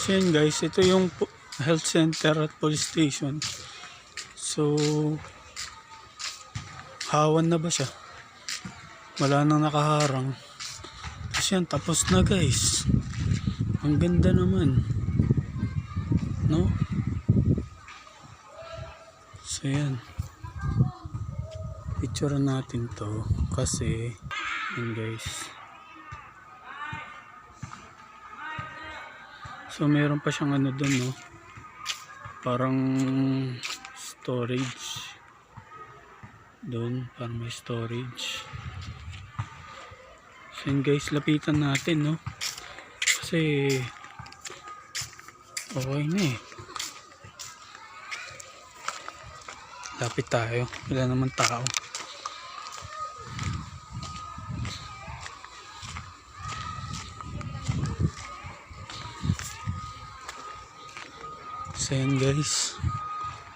So yun guys, ito yung health center at police station. So hawan na ba siya? Wala nang nakaharang. Kasi yan, tapos na guys. Ang ganda naman, no? So yan, picture natin to kasi yun guys. So meron pa siyang ano dun, no? Parang storage dun, parang may storage. So yun guys, lapitan natin, no? Kasi okay na eh. Lapit tayo, wala naman tao. So yan guys,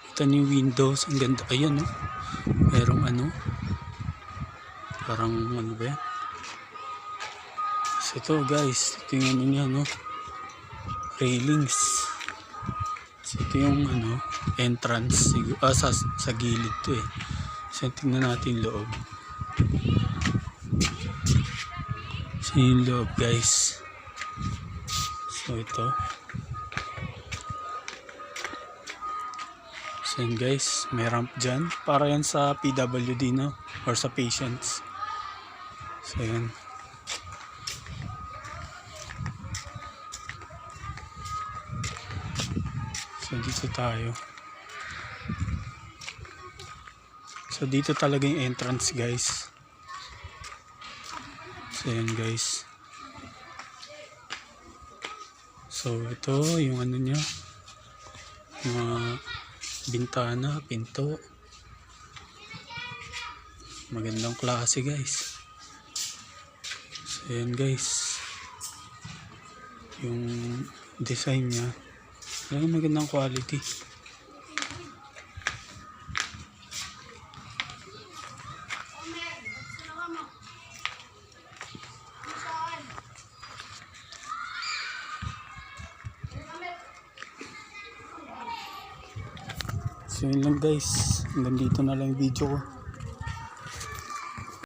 ito yung windows, ang ganda. Ayan, no? Merong ano, parang ano ba yan? So ito guys, ito yung ano niya, no? Railings. So ito yung ano, entrance sa gilid to eh. So tingnan natin loob. So yung loob guys. So ito. So yun guys, may ramp dyan. Para yan sa PWD, no? Or sa patients. So yun. So dito tayo. So dito talaga yung entrance guys. So yun guys. So ito yung ano niya. Yung bintana, pinto. Magandang klase guys. So yan guys, yung design niya, talagang magandang quality. So yun lang guys, hanggang dito na lang yung video ko.